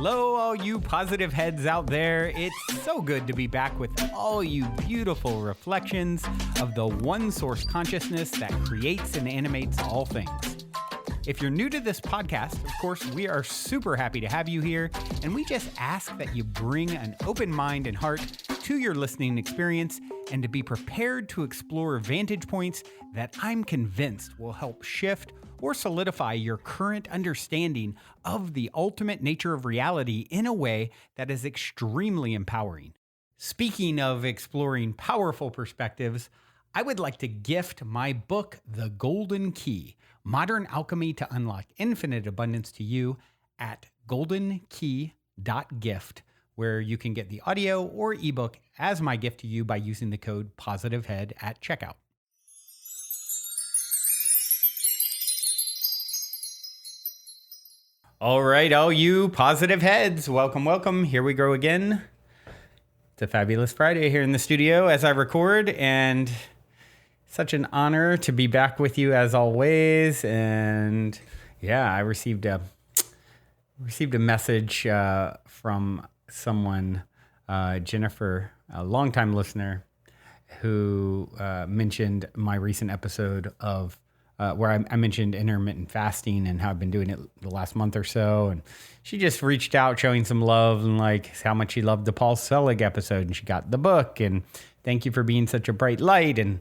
Hello, all you positive heads out there. It's so good to be back with all you beautiful reflections of the one source consciousness that creates and animates all things. If you're new to this podcast, of course, we are super happy to have you here, and we just ask that you bring an open mind and heart to your listening experience and to be prepared to explore vantage points that I'm convinced will help shift or solidify your current understanding of the ultimate nature of reality in a way that is extremely empowering. Speaking of exploring powerful perspectives, I would like to gift my book, The Golden Key, Modern Alchemy to Unlock Infinite Abundance to you at goldenkey.gift, where you can get the audio or ebook as my gift to you by using the code POSITIVEHEAD at checkout. All right, all you positive heads, welcome, welcome. Here we go again. It's a fabulous Friday here in the studio as I record, and such an honor to be back with you as always. And yeah, I received a message from someone, Jennifer, a longtime listener, who mentioned my recent episode of where I mentioned intermittent fasting and how I've been doing it the last month or so. And she just reached out showing some love and like how much she loved the Paul Selig episode, and she got the book, and thank you for being such a bright light and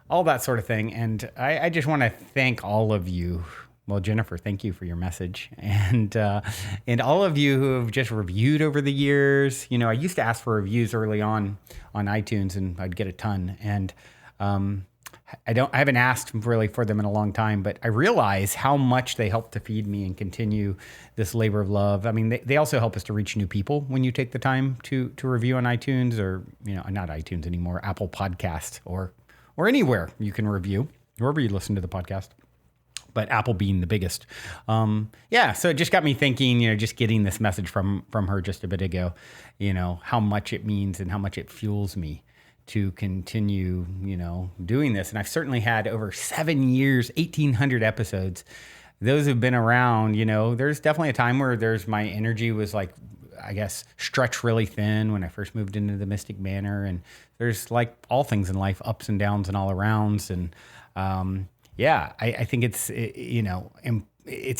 all that sort of thing. And I just want to thank all of you. Well, Jennifer, thank you for your message. And all of you who have just reviewed over the years. You know, I used to ask for reviews early on iTunes, and I'd get a ton. And I haven't asked really for them in a long time, but I realize how much they help to feed me and continue this labor of love. I mean, they also help us to reach new people when you take the time to review on iTunes, or, you know, not iTunes anymore, Apple Podcast or anywhere you can review, wherever you listen to the podcast, but Apple being the biggest. So it just got me thinking, you know, just getting this message from her just a bit ago, you know, how much it means and how much it fuels me to continue, you know, doing this. And I've certainly had over 7 years, 1,800 episodes. Those have been around, you know, there's definitely a time where my energy was like, I guess, stretched really thin when I first moved into the Mystic Manor. And there's, like all things in life, ups and downs and all arounds. And I think it's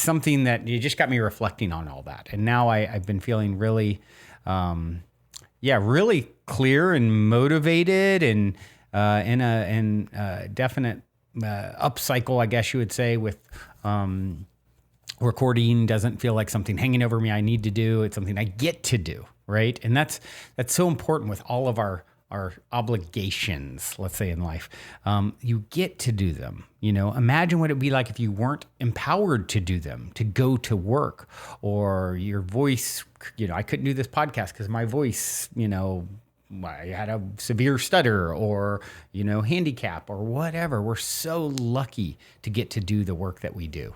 something that you just got me reflecting on all that. And now I've been feeling really, really clear and motivated, and in a definite upcycle, I guess you would say, with recording doesn't feel like something hanging over me I need to do. It's something I get to do, right? And that's so important with all of our obligations, let's say, in life. You get to do them. You know, imagine what it'd be like if you weren't empowered to do them, to go to work, or your voice. You know, I couldn't do this podcast because my voice, you know, I had a severe stutter or, you know, handicap or whatever. We're so lucky to get to do the work that we do.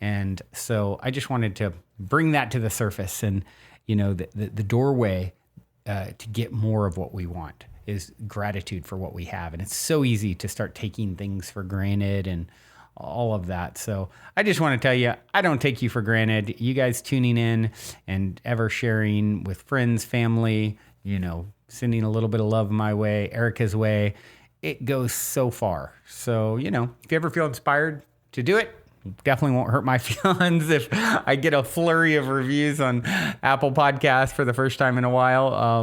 And so I just wanted to bring that to the surface. And, you know, the doorway to get more of what we want is gratitude for what we have. And it's so easy to start taking things for granted and all of that. So I just want to tell you, I don't take you for granted. You guys tuning in and ever sharing with friends, family, you know, sending a little bit of love my way, Erica's way, it goes so far. So, you know, if you ever feel inspired to do it, definitely won't hurt my feelings if I get a flurry of reviews on Apple Podcasts for the first time in a while.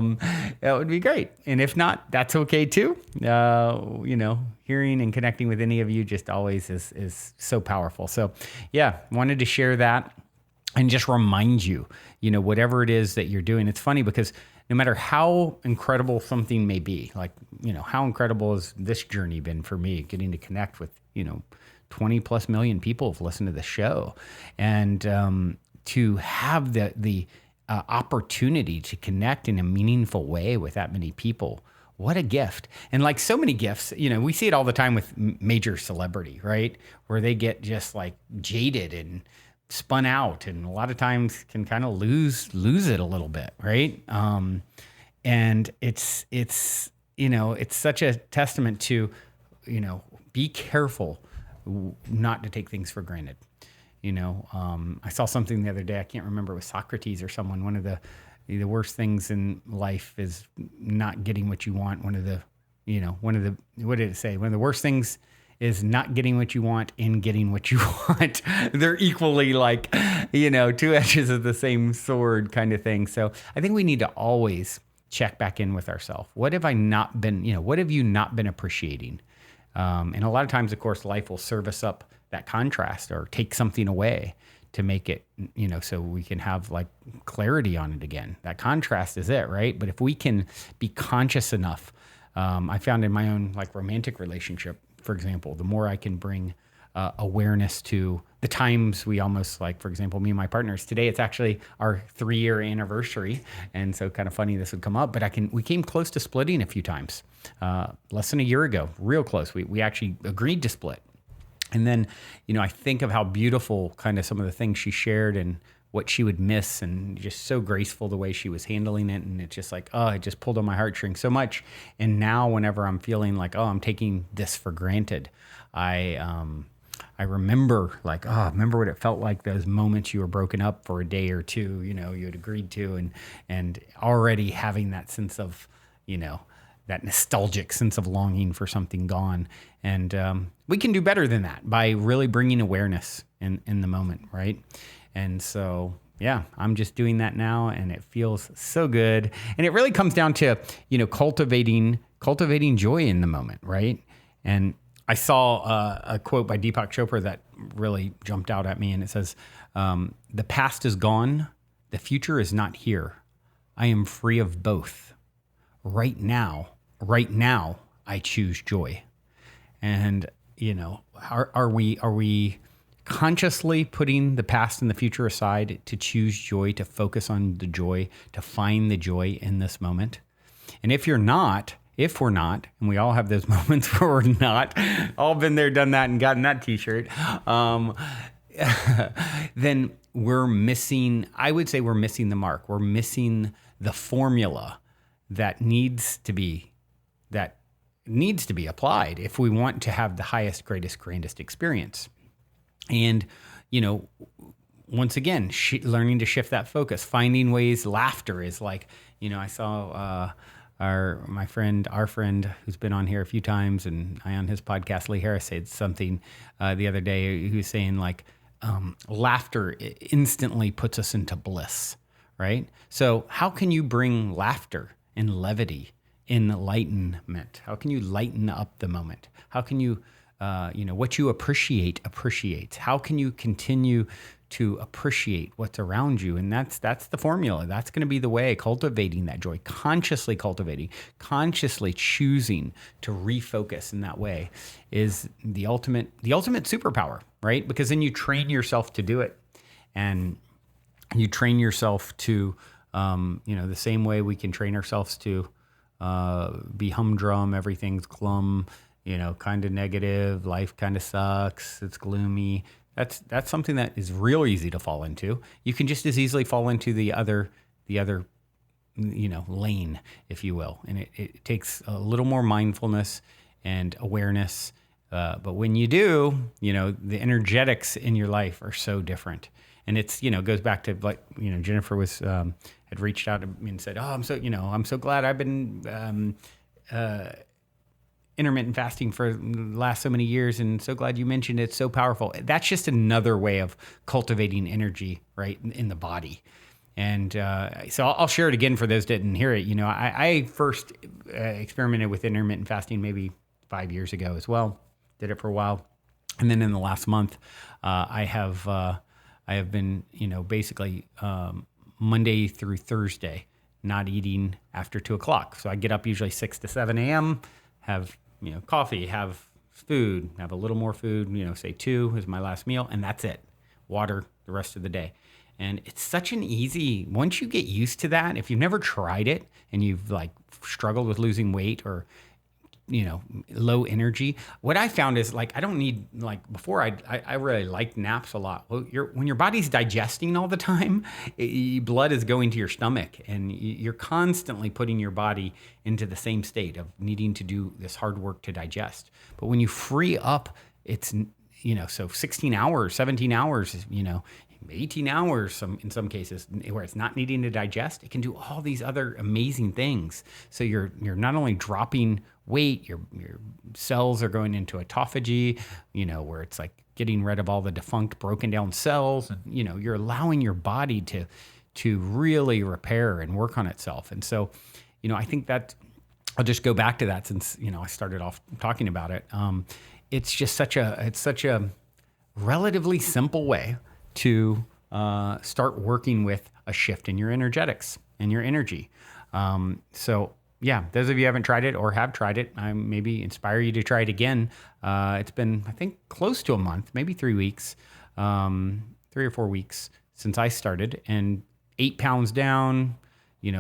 That would be great. And if not, that's okay too. You know, hearing and connecting with any of you just always is so powerful. So yeah, wanted to share that and just remind you, you know, whatever it is that you're doing. It's funny because no matter how incredible something may be, like, you know, how incredible has this journey been for me, getting to connect with, you know, 20 plus million people have listened to the show, and to have the opportunity to connect in a meaningful way with that many people. What a gift. And like so many gifts, you know, we see it all the time with major celebrity, right? Where they get just like jaded and spun out, and a lot of times can kind of lose it a little bit, right? And it's you know, it's such a testament to, you know, be careful not to take things for granted. I saw something the other day. I can't remember. It was Socrates or someone. One of the worst things in life is not getting what you want. What did it say? One of the worst things is not getting what you want and getting what you want. They're equally like, two edges of the same sword kind of thing. So I think we need to always check back in with ourselves. What have I not been, what have you not been appreciating? And a lot of times, of course, life will serve us up that contrast or take something away to make it, so we can have like clarity on it again. That contrast is it, right? But if we can be conscious enough, I found in my own like romantic relationship, for example, the more I can bring awareness to the times we almost like, for example, me and my partners, today it's actually our 3-year anniversary. And so kind of funny this would come up, but we came close to splitting a few times, less than a year ago, real close. We actually agreed to split. And then, I think of how beautiful kind of some of the things she shared and what she would miss, and just so graceful the way she was handling it. And it's just like, it just pulled on my heartstrings so much. And now whenever I'm feeling like, I'm taking this for granted, I remember like, remember what it felt like, those moments you were broken up for a day or two, you had agreed to, and already having that sense of, that nostalgic sense of longing for something gone. And we can do better than that by really bringing awareness in the moment, right? And so, yeah, I'm just doing that now, and it feels so good. And it really comes down to, cultivating joy in the moment, right? And I saw a quote by Deepak Chopra that really jumped out at me, and it says, "The past is gone. The future is not here. I am free of both. Right now, I choose joy." And, are we consciously putting the past and the future aside to choose joy, to focus on the joy, to find the joy in this moment? And if we're not, and we all have those moments where we're not, all been there, done that, and gotten that t-shirt, then I would say we're missing the mark. We're missing the formula that needs to be applied if we want to have the highest, greatest, grandest experience. And, once again, learning to shift that focus, finding ways. Laughter is like, I saw our friend who's been on here a few times, and I on his podcast, Lee Harris, said something the other day. He was saying like, laughter instantly puts us into bliss, right? So how can you bring laughter and levity, enlightenment? How can you lighten up the moment? How can you, what you appreciates? How can you continue to appreciate what's around you? And that's the formula. That's going to be the way, cultivating that joy, consciously choosing to refocus in that way is the ultimate superpower, right? Because then you train yourself to do it, and you train yourself to, the same way we can train ourselves to be humdrum, everything's glum, kind of negative, life kind of sucks, it's gloomy. That's something that is real easy to fall into. You can just as easily fall into the other lane, if you will. And it takes a little more mindfulness and awareness. But when you do, the energetics in your life are so different. And it's, goes back to like, Jennifer was, had reached out to me and said, I'm so glad I've been, intermittent fasting for the last so many years, and so glad you mentioned it. It's so powerful. That's just another way of cultivating energy, right, in the body. And so I'll share it again for those that didn't hear it. I first experimented with intermittent fasting maybe 5 years ago as well. Did it for a while, and then in the last month, I have been, basically Monday through Thursday, not eating after 2:00. So I get up usually 6 to 7 a.m., have coffee, have food, have a little more food, say 2 is my last meal, and that's it. Water the rest of the day. And it's such an easy, once you get used to that, if you've never tried it and you've like struggled with losing weight or, low energy, what I found is like, I don't need, like before I really liked naps a lot. Well, when your body's digesting all the time, blood is going to your stomach, and you're constantly putting your body into the same state of needing to do this hard work to digest. But when you free up, it's, so 16 hours, 17 hours, 18 hours in some cases where it's not needing to digest. It can do all these other amazing things. So you're not only dropping weight, your cells are going into autophagy, where it's like getting rid of all the defunct, broken down cells. And, you're allowing your body to really repair and work on itself. And so, I think that I'll just go back to that since, I started off talking about it. It's just such a relatively simple way to start working with a shift in your energetics and your energy. So yeah, those of you who haven't tried it or have tried it, I maybe inspire you to try it again. It's been, I think, close to a month, maybe 3 weeks, 3 or 4 weeks since I started, and 8 pounds down,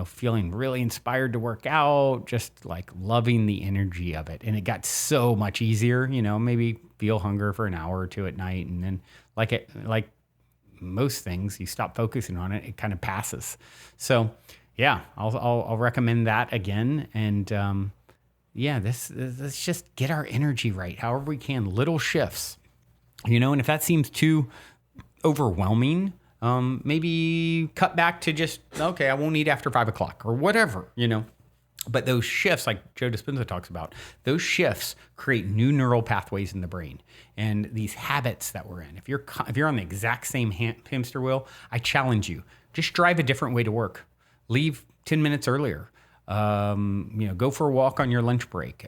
feeling really inspired to work out, just like loving the energy of it. And it got so much easier, maybe feel hunger for an hour or two at night. And then like most things, you stop focusing on it, it kind of passes. So yeah, I'll recommend that again. And let's just get our energy right, however we can, little shifts, and if that seems too overwhelming, maybe cut back to just, okay, I won't eat after 5 o'clock or whatever, But those shifts, like Joe Dispenza talks about, those shifts create new neural pathways in the brain. And these habits that we're in, if you're on the exact same hamster wheel, I challenge you, just drive a different way to work. Leave 10 minutes earlier. Go for a walk on your lunch break.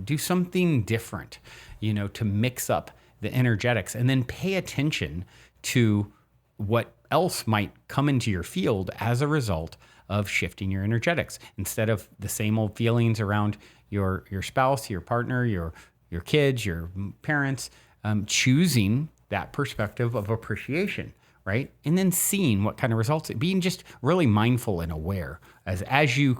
Do something different, to mix up the energetics, and then pay attention to what else might come into your field as a result of shifting your energetics. Instead of the same old feelings around your spouse, your partner, your kids, your parents, choosing that perspective of appreciation, right? And then seeing what kind of results, being just really mindful and aware. As you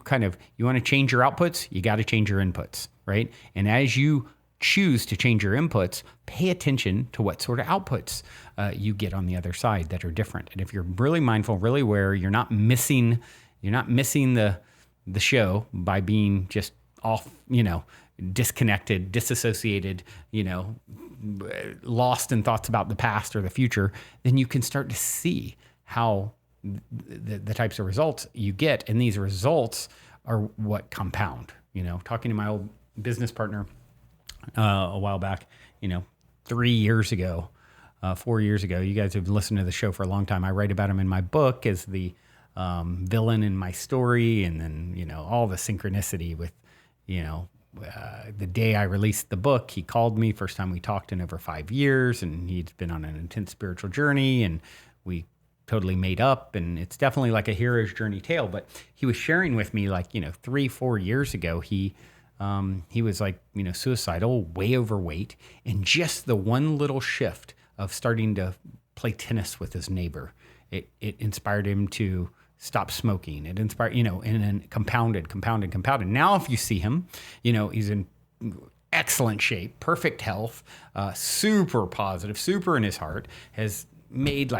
you want to change your outputs, you got to change your inputs, right? And as you choose to change your inputs, pay attention to what sort of outputs you get on the other side that are different. And if you're really mindful, really aware, you're not missing the show by being just off, disconnected, disassociated, lost in thoughts about the past or the future, then you can start to see how the types of results you get. And these results are what compound. Talking to my old business partner a while back, 3 years ago, 4 years ago. You guys have listened to the show for a long time. I write about him in my book as the villain in my story, and then all the synchronicity with the day I released the book. He called me, first time we talked in over 5 years, and he'd been on an intense spiritual journey, and we totally made up. And it's definitely like a hero's journey tale. But he was sharing with me 3-4 years ago, he was suicidal, way overweight, and just the one little shift of starting to play tennis with his neighbor, it inspired him to stop smoking. It inspired, and then compounded. Now, if you see him, he's in excellent shape, perfect health, super positive, super in his heart, has made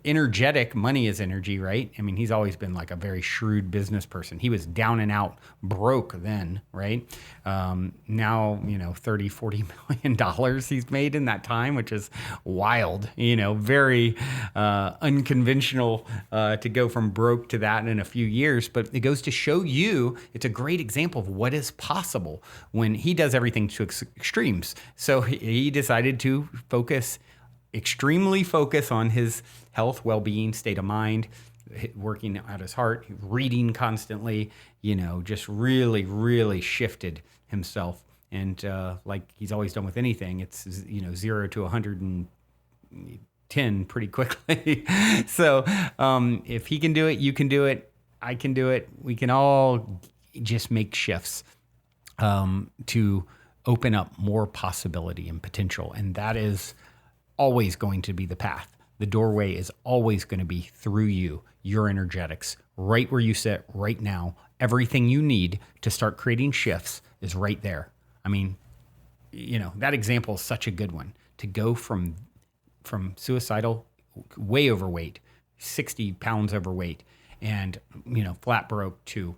energetic, money is energy, right? I mean, he's always been like a very shrewd business person. He was down and out broke then, right? Now, $30-40 million he's made in that time, which is wild, very unconventional to go from broke to that in a few years. But it goes to show you, it's a great example of what is possible when he does everything to extremes. So he decided to extremely focus on his health, well-being, state of mind, working out his heart, reading constantly, just really, really shifted himself. And like he's always done with anything, it's, 0 to 110 pretty quickly. So if he can do it, you can do it, I can do it. We can all just make shifts to open up more possibility and potential. And that is always going to be the path. The doorway is always going to be through you, your energetics, right where you sit right now. Everything you need to start creating shifts is right there. I mean, that example is such a good one, to go from suicidal, way overweight, 60 pounds overweight, and, flat broke to,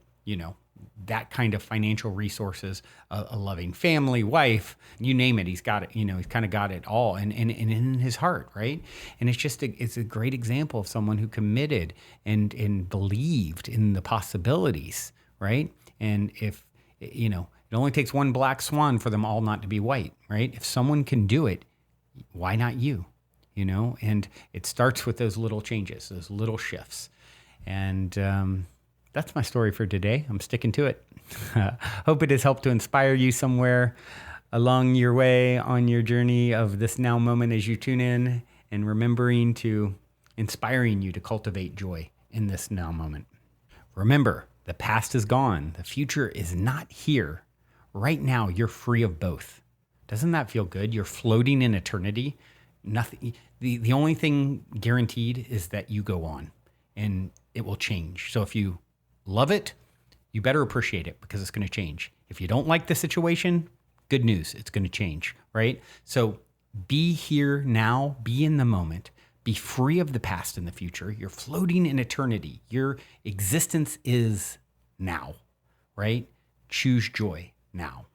that kind of financial resources, a loving family, wife, you name it, he's got it. He's kind of got it all, and in his heart, right? And it's a great example of someone who committed and believed in the possibilities, right? And if it only takes one black swan for them all not to be white, right? If someone can do it, why not you? And it starts with those little changes, those little shifts, and that's my story for today. I'm sticking to it. Hope it has helped to inspire you somewhere along your way on your journey of this now moment as you tune in, and inspiring you to cultivate joy in this now moment. Remember, the past is gone. The future is not here. Right now, you're free of both. Doesn't that feel good? You're floating in eternity. Nothing. The only thing guaranteed is that you go on, and it will change. So if you love it, you better appreciate it, because it's going to change. If you don't like the situation, good news, it's going to change, right? So be here now, be in the moment, be free of the past and the future. You're floating in eternity. Your existence is now, right? Choose joy now.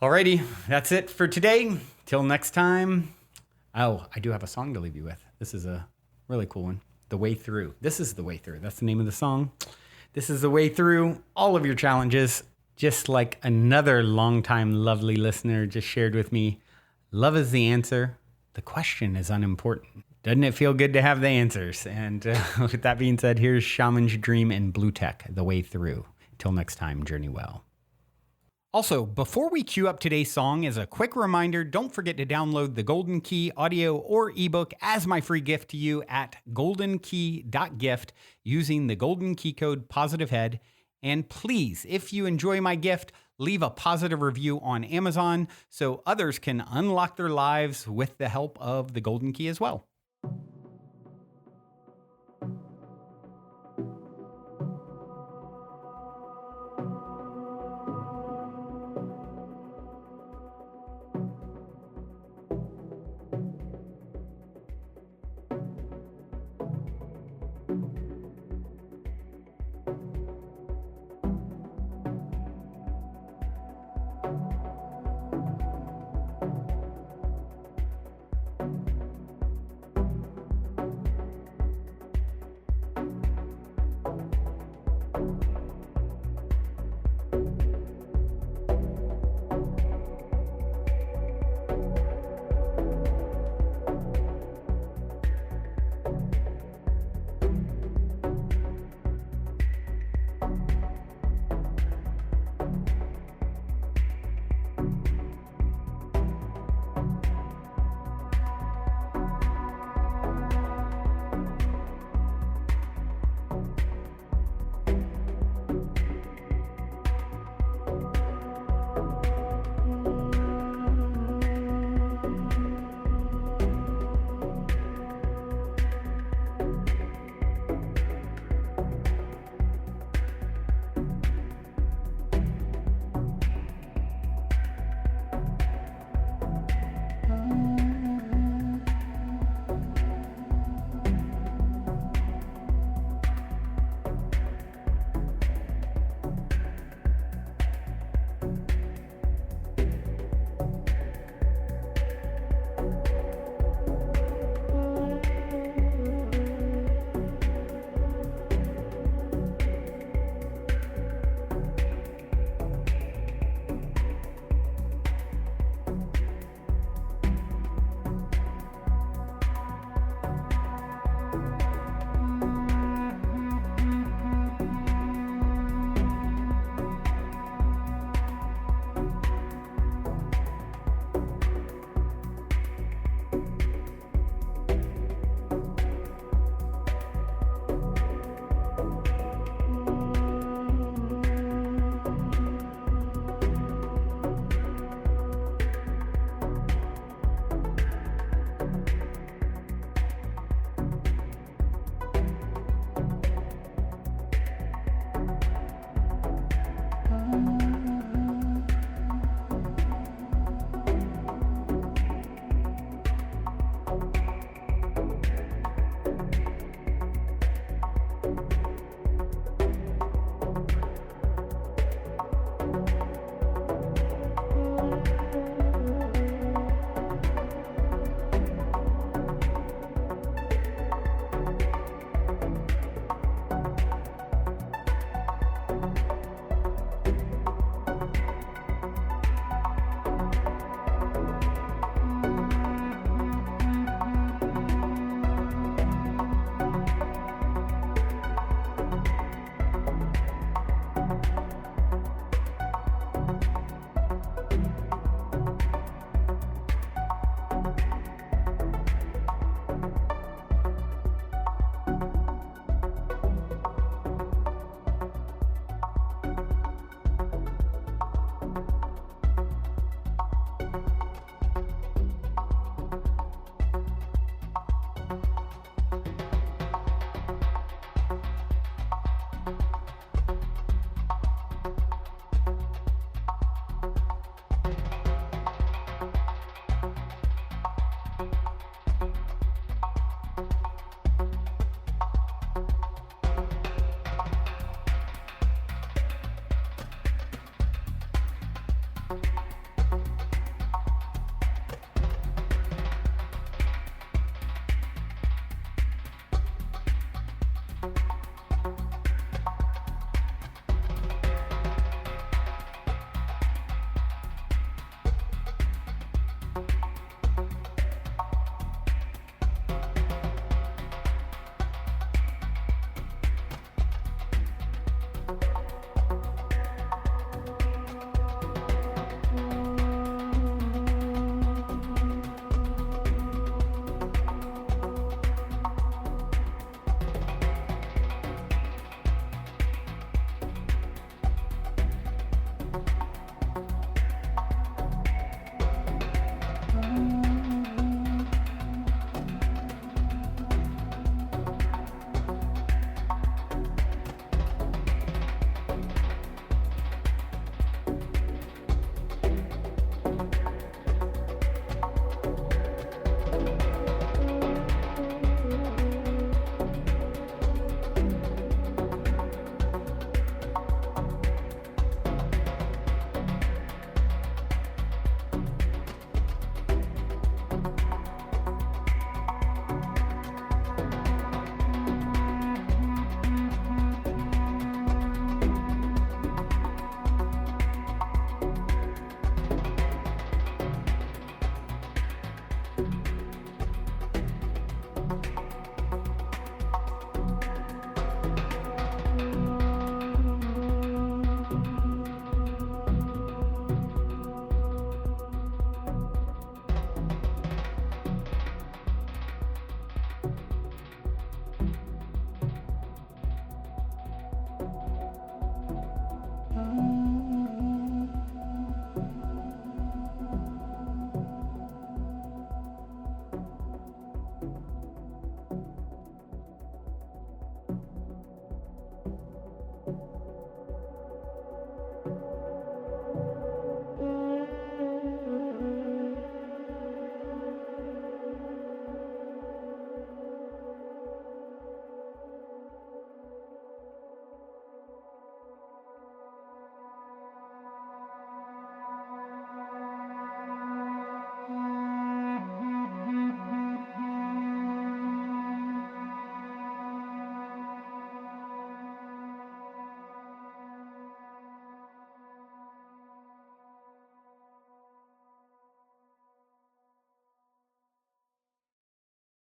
Alrighty, that's it for today. Till next time. Oh, I do have a song to leave you with. This is a really cool one. The Way Through. This is The Way Through. That's the name of the song. This is the way through all of your challenges. Just like another longtime lovely listener just shared with me, love is the answer. The question is unimportant. Doesn't it feel good to have the answers? And with that being said, here's Shaman's Dream and Blue Tech, The Way Through. Till next time, journey well. Also, before we cue up today's song, as a quick reminder, don't forget to download the Golden Key audio or ebook as my free gift to you at goldenkey.gift using the Golden Key code POSITIVEHEAD. And please, if you enjoy my gift, leave a positive review on Amazon so others can unlock their lives with the help of the Golden Key as well.